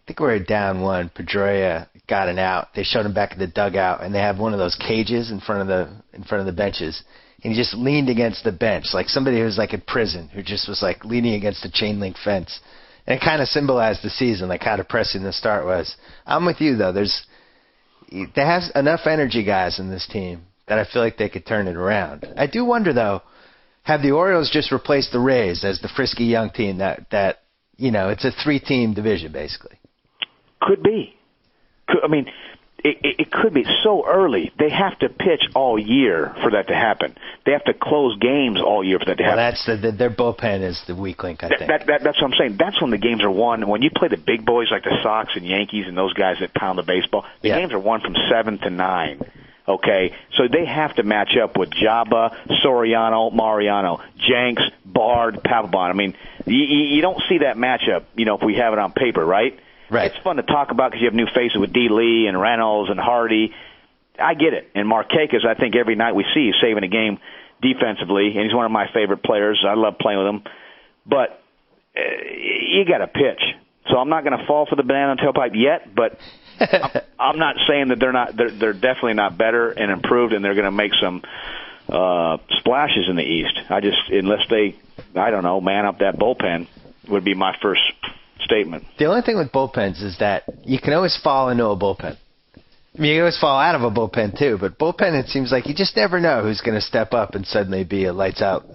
think we were down 1. Pedroia got an out. They showed him back in the dugout, and they have one of those cages in front of the benches. And he just leaned against the bench, like somebody who was like in prison, who just was like leaning against a chain link fence. And it kind of symbolized the season, like how depressing the start was. I'm with you, though. They have enough energy guys in this team that I feel like they could turn it around. I do wonder, though, have the Orioles just replaced the Rays as the frisky young team that it's a 3-team division, basically? Could be. It could be so early. They have to pitch all year for that to happen. They have to close games all year for that to happen. That's their bullpen is the weak link, I think. That's what I'm saying. That's when the games are won. When you play the big boys like the Sox and Yankees and those guys that pound the baseball, the games are won from 7 to 9. Okay, so they have to match up with Jabba, Soriano, Mariano, Jenks, Bard, Papelbon. I mean, you don't see that matchup, if we have it on paper, right? Right. It's fun to talk about because you have new faces with D. Lee and Reynolds and Hardy. I get it. And Markakis, I think every night we see he's saving a game defensively, and he's one of my favorite players. I love playing with him. But you got to pitch. So I'm not going to fall for the banana tailpipe yet, but I'm not saying that they're not. They're definitely not better and improved, and they're going to make some splashes in the East. Unless they, man up that bullpen, would be my first statement. The only thing with bullpens is that you can always fall into a bullpen. I mean, you can always fall out of a bullpen, too. But bullpen, it seems like you just never know who's going to step up and suddenly be a lights-out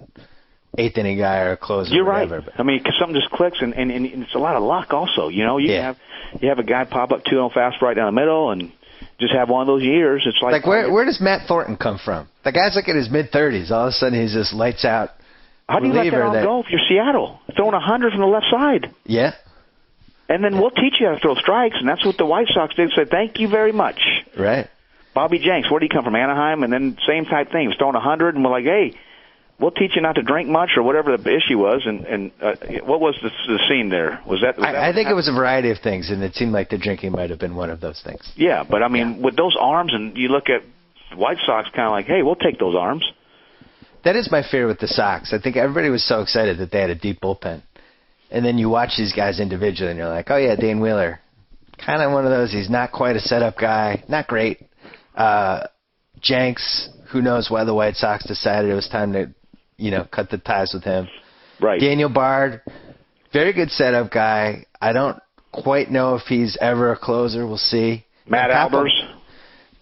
eighth-inning guy or a closer. You're or whatever. Right. I mean, because something just clicks, and it's a lot of luck also. You have a guy pop up 2-0 fast right down the middle and just have one of those years. It's like where does Matt Thornton come from? The guy's like in his mid-30s. All of a sudden, he's just lights-out. How do you let that all go if you're Seattle? Throwing 100 from the left side. Yeah. And then we'll teach you how to throw strikes, and that's what the White Sox did. Said, thank you very much. Right. Bobby Jenks, where did he come from? Anaheim, and then same type thing. He was throwing 100, and we're like, hey, we'll teach you not to drink much or whatever the issue was. And what was the scene there? Was that I think it was a variety of things, and it seemed like the drinking might have been one of those things. Yeah, but, with those arms, and you look at the White Sox kind of like, hey, we'll take those arms. That is my fear with the Sox. I think everybody was so excited that they had a deep bullpen. And then you watch these guys individually, and you're like, oh, yeah, Dane Wheeler. Kind of one of those. He's not quite a setup guy. Not great. Jenks, who knows why the White Sox decided it was time to, cut the ties with him. Right. Daniel Bard, very good setup guy. I don't quite know if he's ever a closer. We'll see. Matt Albers.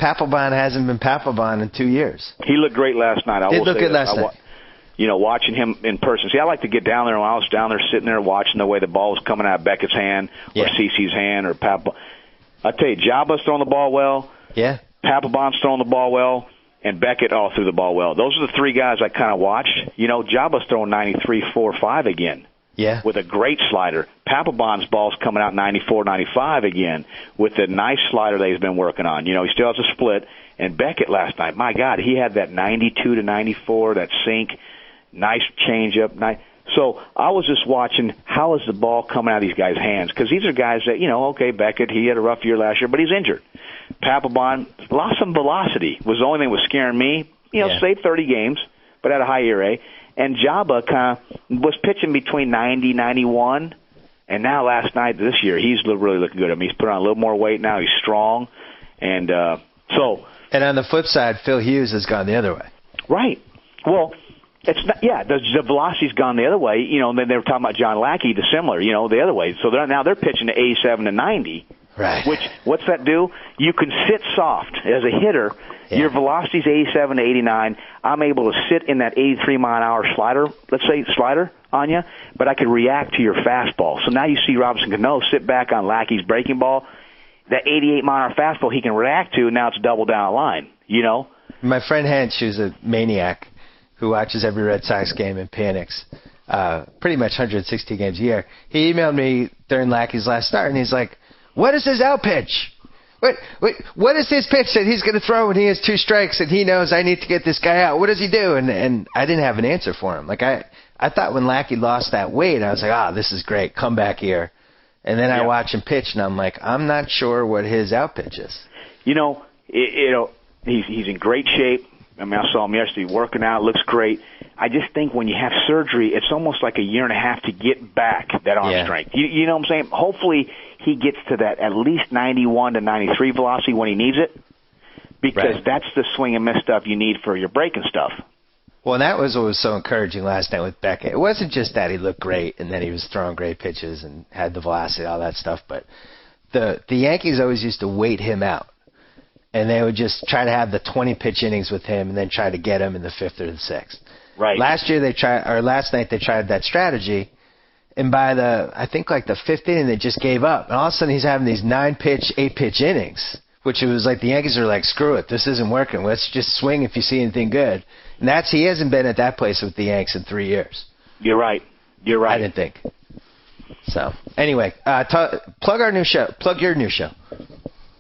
Papelbon hasn't been Papelbon in 2 years. He looked great last night. He looked good last night. Watching him in person. See, I like to get down there when I was down there sitting there watching the way the ball was coming out of Beckett's hand or CeCe's hand or Papelbon. I tell you, Jabba's throwing the ball well. Yeah. Papelbon's throwing the ball well. And Beckett all threw the ball well. Those are the three guys I kind of watched. Jabba's throwing 93, 4, 5 again. Yeah. With a great slider. Papelbon's ball's coming out 94, 95 again with the nice slider that he's been working on. He still has a split. And Beckett last night, my God, he had that 92 to 94, that sink. Nice changeup. So I was just watching how is the ball coming out of these guys' hands, because these are guys that, Beckett, he had a rough year last year, but he's injured. Papelbon lost some velocity was the only thing that was scaring me. Stayed 30 games, but had a high ERA. And Jabba kind of was pitching between 90, 91, and now last night, this year, he's really looking good. I mean, he's put on a little more weight now. He's strong. And so... And on the flip side, Phil Hughes has gone the other way. Right. Well... It's not, the velocity's gone the other way, and then they were talking about John Lackey, dissimilar, the other way. So they're pitching to 87 to 90. Right. Which, what's that do? You can sit soft as a hitter. Yeah. Your velocity's 87 to 89. I'm able to sit in that 83-mile-an-hour slider on you, but I can react to your fastball. So now you see Robinson Cano sit back on Lackey's breaking ball. That 88-mile-an-hour fastball he can react to, and now it's double down the line, My friend Hench, who's a maniac, who watches every Red Sox game and panics pretty much 160 games a year. He emailed me during Lackey's last start, and he's like, what is his out pitch? What is his pitch that he's going to throw when he has 2 strikes and he knows I need to get this guy out? What does he do? And I didn't have an answer for him. Like I thought when Lackey lost that weight, I was like, this is great. Come back here. And then I watch him pitch, and I'm like, I'm not sure what his out pitch is. He's in great shape. I mean, I saw him yesterday working out. Looks great. I just think when you have surgery, it's almost like a year and a half to get back that arm strength. You know what I'm saying? Hopefully he gets to that at least 91 to 93 velocity when he needs it, because that's the swing and miss stuff you need for your breaking stuff. Well, and that was what was so encouraging last night with Beckett. It wasn't just that he looked great and that he was throwing great pitches and had the velocity, all that stuff, but the Yankees always used to wait him out. and they would just try to have the 20-pitch innings with him and then try to get him in the 5th or the 6th. Right. Last night they tried that strategy, and by the 5th inning, they just gave up. And all of a sudden, he's having these 9-pitch, 8-pitch innings, which it was like the Yankees are like, screw it, this isn't working. Let's just swing if you see anything good. And he hasn't been at that place with the Yanks in 3 years. You're right. I didn't think. So, anyway, plug our new show. Plug your new show.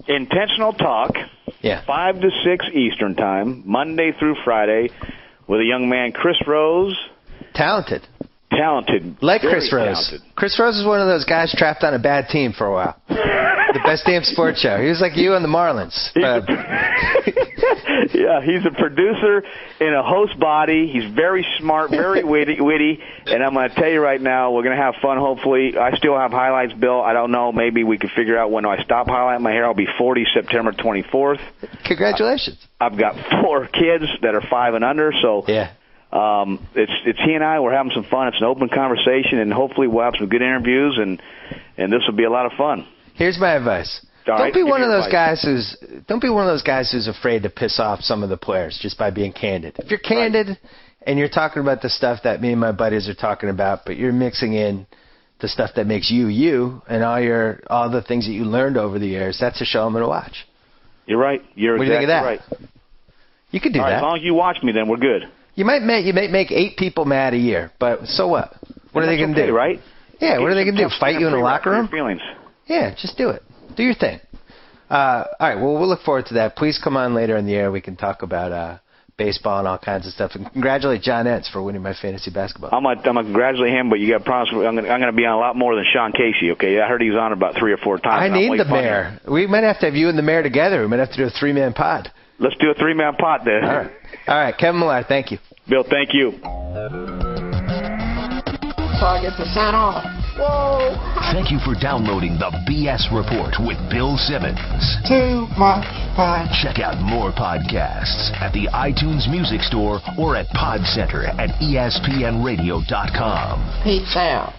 Intentional Talk, 5 to 6 Eastern Time, Monday through Friday, with a young man, Chris Rose. Talented. Like Chris Rose. Talented. Chris Rose is one of those guys trapped on a bad team for a while. The best damn sports show. He was like you and the Marlins. Yeah, he's a producer in a host body. He's very smart, very witty. And I'm going to tell you right now, we're going to have fun, hopefully. I still have highlights, Bill. I don't know. Maybe we can figure out when I stop highlighting my hair. I'll be 40 September 24th. Congratulations. I've got 4 kids that are 5 and under, so yeah. It's he and I. We're having some fun. It's an open conversation, and hopefully we'll have some good interviews, and this will be a lot of fun. Here's my advice. Don't be one of those guys who's afraid to piss off some of the players just by being candid. If you're candid and you're talking about the stuff that me and my buddies are talking about, but you're mixing in the stuff that makes you and all the things that you learned over the years, that's a show I'm going to watch. You're right. You're what do you think of that? Right. You could do that. As long as you watch me, then we're good. You might make 8 people mad a year, but so what? What are they going to do? Right? Yeah, what are they going to do? Fight you in the locker room? Feelings. Yeah, just do it. Do your thing. All right, well, we'll look forward to that. Please come on later in the year. We can talk about baseball and all kinds of stuff. And congratulate John Entz for winning my fantasy basketball. I'm gonna congratulate him, but you got to promise me I'm gonna be on a lot more than Sean Casey. Okay, I heard he was on about 3 or 4 times. I need the mayor. We might have to have you and the mayor together. We might have to do a 3-man pod. Let's do a 3-man pod then. All right, Kevin Millar, thank you. Bill, thank you. So I get to sign off. Whoa! Thank you for downloading the BS Report with Bill Simmons. Too much fun. Check out more podcasts at the iTunes Music Store or at Pod Center at ESPNradio.com. Peace out.